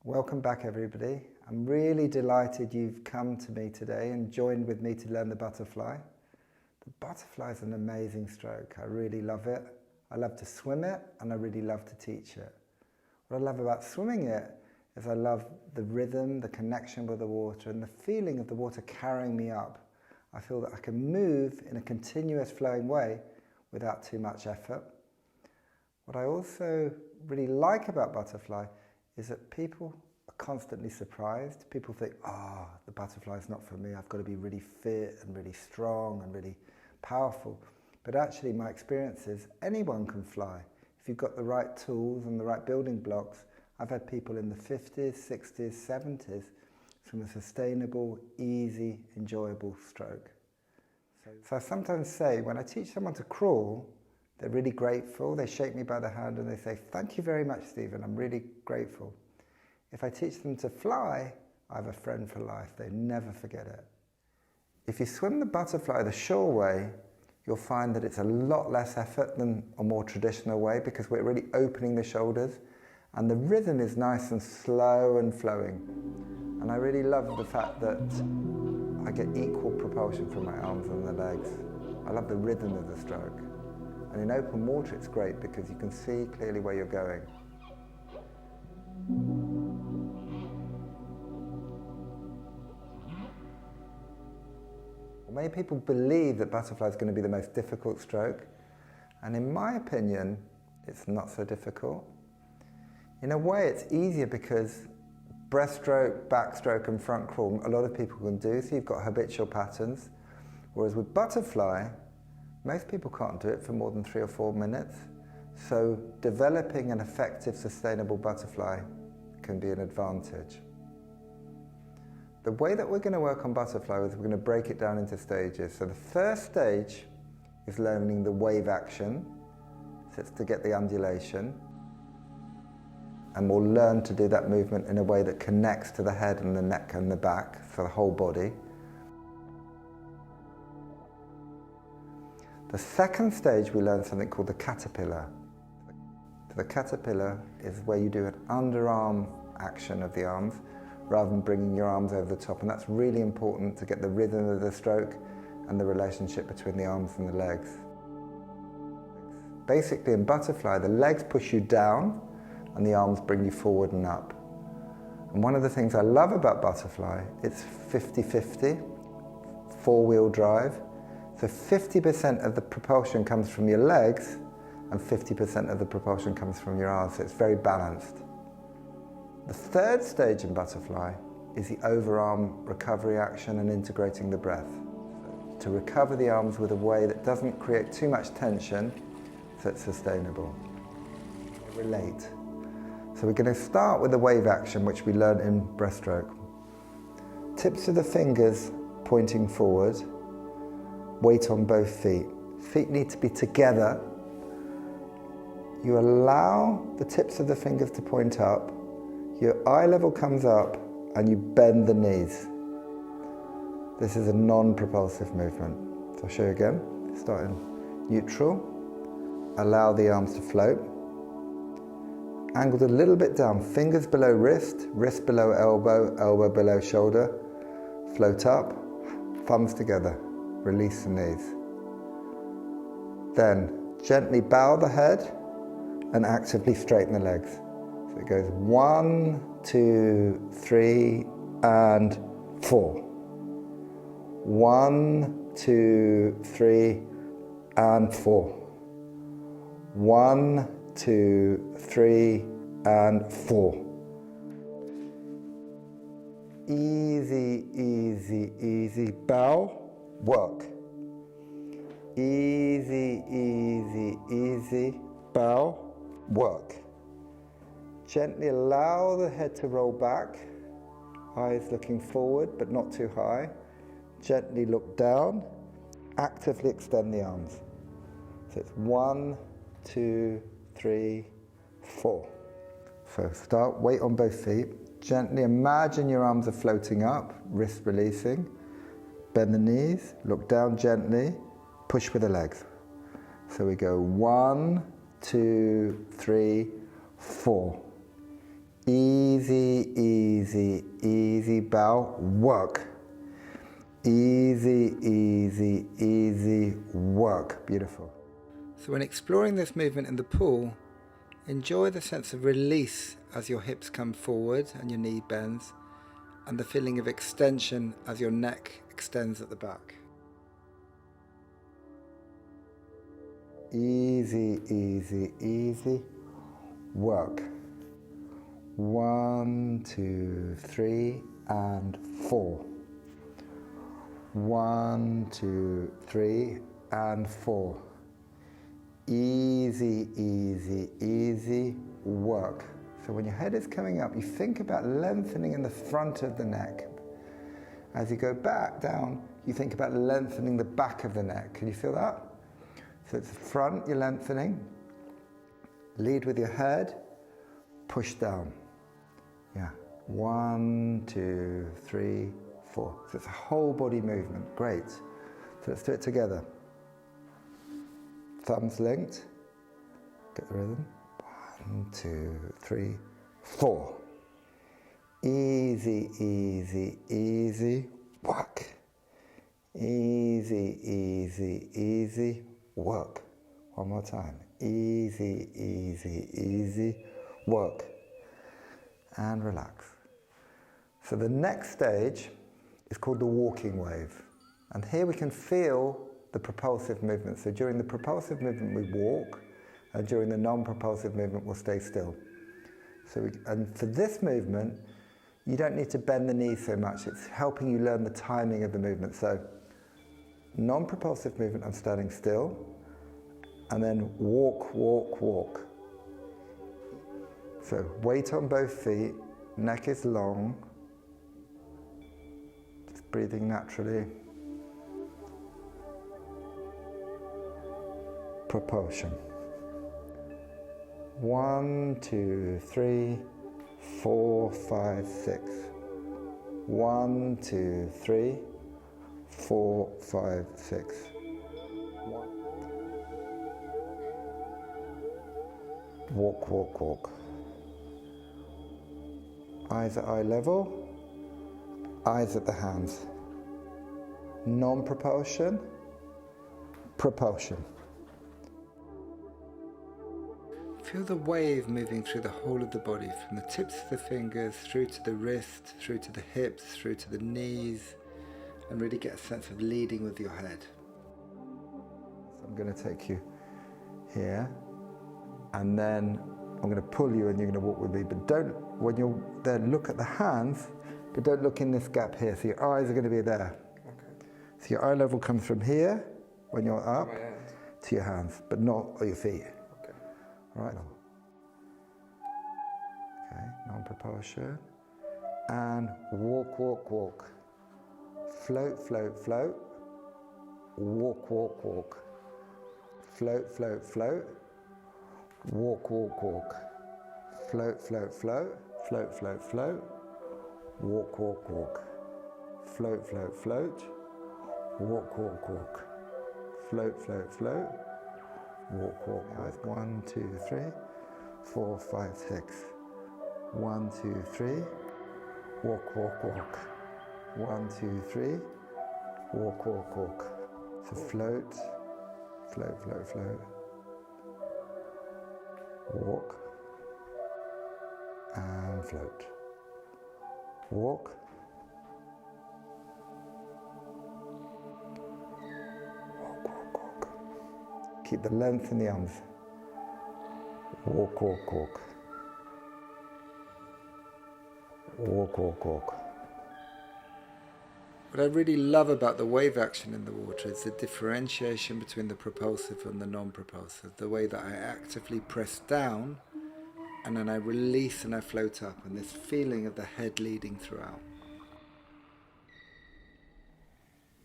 Welcome back, everybody. I'm really delighted you've come to me today and joined with me to learn the butterfly. The butterfly is an amazing stroke. I really love it. I love to swim it and I really love to teach it. What I love about swimming it is I love the rhythm, the connection with the water and the feeling of the water carrying me up. I feel that I can move in a continuous flowing way without too much effort. What I also really like about butterfly is that people are constantly surprised. People think, the butterfly is not for me. I've got to be really fit and really strong and really powerful. But actually my experience is anyone can fly. If you've got the right tools and the right building blocks, I've had people in the 50s, 60s, 70s from a sustainable, easy, enjoyable stroke. So I sometimes say when I teach someone to crawl, they're really grateful. They shake me by the hand and they say, "Thank you very much, Stephen. I'm really grateful." If I teach them to fly, I have a friend for life. They never forget it. If you swim the butterfly the sure way, you'll find that it's a lot less effort than a more traditional way because we're really opening the shoulders and the rhythm is nice and slow and flowing. And I really love the fact that I get equal propulsion from my arms and the legs. I love the rhythm of the stroke. And in open water it's great because you can see clearly where you're going. Many people believe that butterfly is going to be the most difficult stroke, and in my opinion it's not so difficult. In a way it's easier because breaststroke, backstroke and front crawl a lot of people can do, so you've got habitual patterns, whereas with butterfly most people can't do it for more than 3 or 4 minutes, so developing an effective, sustainable butterfly can be an advantage. The way that we're going to work on butterfly is we're going to break it down into stages. So the first stage is learning the wave action, so it's to get the undulation, and we'll learn to do that movement in a way that connects to the head and the neck and the back for the whole body. The second stage we learn something called the caterpillar. The caterpillar is where you do an underarm action of the arms rather than bringing your arms over the top, and that's really important to get the rhythm of the stroke and the relationship between the arms and the legs. Basically in butterfly the legs push you down and the arms bring you forward and up. And one of the things I love about butterfly, it's 50-50, 4-wheel drive. So 50% of the propulsion comes from your legs and 50% of the propulsion comes from your arms, so it's very balanced. The third stage in butterfly is the overarm recovery action and integrating the breath. So to recover the arms with a way that doesn't create too much tension, so it's sustainable. Relate. So we're going to start with the wave action, which we learned in breaststroke. Tips of the fingers pointing forward. Weight on both feet. Feet need to be together. You allow the tips of the fingers to point up. Your eye level comes up and you bend the knees. This is a non-propulsive movement. So I'll show you again. Start in neutral. Allow the arms to float. Angled a little bit down. Fingers below wrist, wrist below elbow, elbow below shoulder. Float up, thumbs together. Release the knees. Then gently bow the head and actively straighten the legs. So it goes 1, 2, 3 and 4. 1, 2, 3 and 4. 1, 2, 3 and 4. Easy, easy, easy. Bow. Work. Easy, easy, easy. Bow. Work. Gently allow the head to roll back. Eyes looking forward but not too high. Gently look down. Actively extend the arms. So it's 1, 2, 3, 4. So start, weight on both feet. Gently imagine your arms are floating up, wrist releasing. Bend the knees, look down gently, push with the legs. So we go 1, 2, 3, 4. Easy, easy, easy bow, work. Easy, easy, easy, work. Beautiful. So when exploring this movement in the pool, enjoy the sense of release as your hips come forward and your knee bends, and the feeling of extension as your neck extends at the back. Easy, easy, easy, work. 1, 2, 3, and 4. 1, 2, 3, and 4. Easy, easy, easy, work. So when your head is coming up, you think about lengthening in the front of the neck. As you go back down, you think about lengthening the back of the neck. Can you feel that? So it's the front, you're lengthening. Lead with your head, push down. Yeah. 1, 2, 3, 4. So it's a whole body movement. Great. So let's do it together. Thumbs linked. Get the rhythm. 1, 2, 3, 4. Easy, easy, easy, work. Easy, easy, easy, work. One more time. Easy, easy, easy, work. And relax. So the next stage is called the walking wave. And here we can feel the propulsive movement. So during the propulsive movement we walk, and during the non-propulsive movement we'll stay still. And for this movement, you don't need to bend the knees so much. It's helping you learn the timing of the movement. So non-propulsive movement, I'm standing still, and then walk, walk, walk. So weight on both feet, neck is long, just breathing naturally. Propulsion. 1, 2, 3, 4, 5, 6. 1, 2, 3, 4, 5, 6. Walk, walk, walk. Eyes at eye level, eyes at the hands. Non-propulsion, propulsion. Feel the wave moving through the whole of the body, from the tips of the fingers through to the wrist, through to the hips, through to the knees, and really get a sense of leading with your head. So I'm going to take you here, and then I'm going to pull you and you're going to walk with me, but don't, when you're there, look at the hands, but don't look in this gap here, so your eyes are going to be there. Okay. So your eye level comes from here, when you're up, to your hands, but not on your feet. Okay. All right. Okay, non-propulsion. And walk, walk, walk. Float, float, float. Walk, walk, walk. Float, float, float. Walk, walk, walk. Float, float, float. Float, float, float. Walk, walk, walk. Float, float, float. Walk, walk, walk. Float, float, float. Walk, walk, walk. 1, 2, 3, 4, 5, 6. 1, 2, 3. Walk, walk, walk. 1, 2, 3. Walk, walk, walk. So float, float, float, float. Walk and float. Walk. Walk, walk, walk. Keep the length in the arms. Walk, walk, walk. Walk, walk, walk. What I really love about the wave action in the water is the differentiation between the propulsive and the non-propulsive. The way that I actively press down and then I release and I float up, and this feeling of the head leading throughout.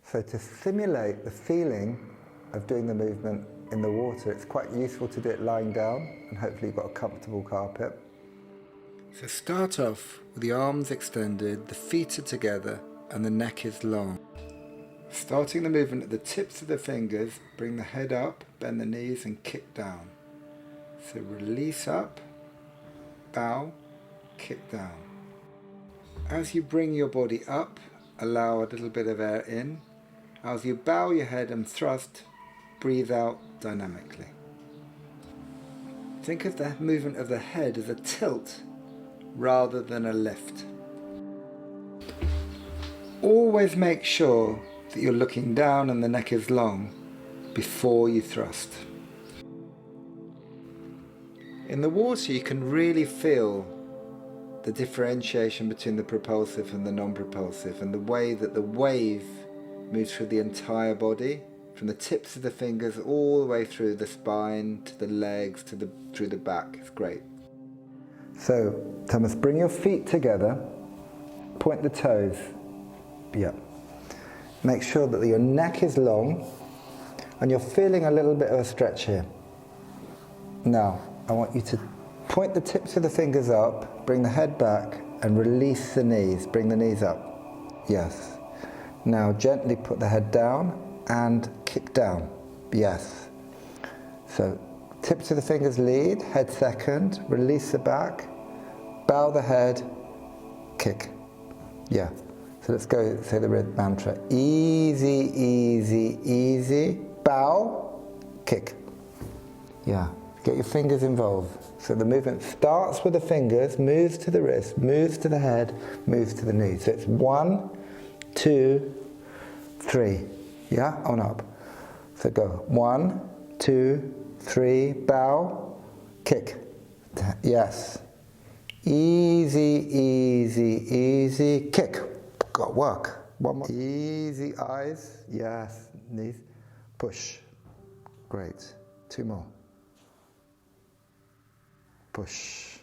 So to simulate the feeling of doing the movement in the water, it's quite useful to do it lying down, and hopefully you've got a comfortable carpet. So start off with the arms extended, the feet are together, and the neck is long. Starting the movement at the tips of the fingers, bring the head up, bend the knees and kick down. So release up, bow, kick down. As you bring your body up, allow a little bit of air in. As you bow your head and thrust, breathe out dynamically. Think of the movement of the head as a tilt rather than a lift. Always make sure that you're looking down and the neck is long before you thrust. In the water you can really feel the differentiation between the propulsive and the non-propulsive, and the way that the wave moves through the entire body, from the tips of the fingers all the way through the spine, to the legs, through the back. It's great. So, Thomas, bring your feet together, point the toes. Yeah. Make sure that your neck is long, and you're feeling a little bit of a stretch here. Now, I want you to point the tips of the fingers up, bring the head back, and release the knees. Bring the knees up. Yes. Now gently put the head down and kick down. Yes. So tips of the fingers lead, head second, release the back, bow the head, kick. Yeah. So let's go say the mantra. Easy, easy, easy. Bow, kick. Yeah. Get your fingers involved. So the movement starts with the fingers, moves to the wrist, moves to the head, moves to the knee. So it's 1, 2, 3. Yeah, on up. So go 1, 2, 3, bow, kick. Yes. Easy, easy, easy, kick. Got work. One more. Easy, eyes. Yes. Knees. Push. Great. 2 more. Push.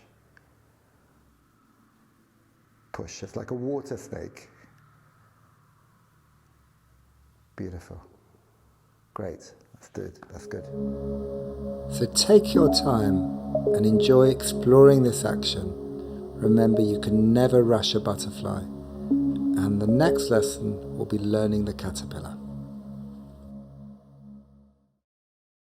Push. It's like a water snake. Beautiful. Great. That's good. That's good. So take your time and enjoy exploring this action. Remember, you can never rush a butterfly. And the next lesson will be learning the caterpillar.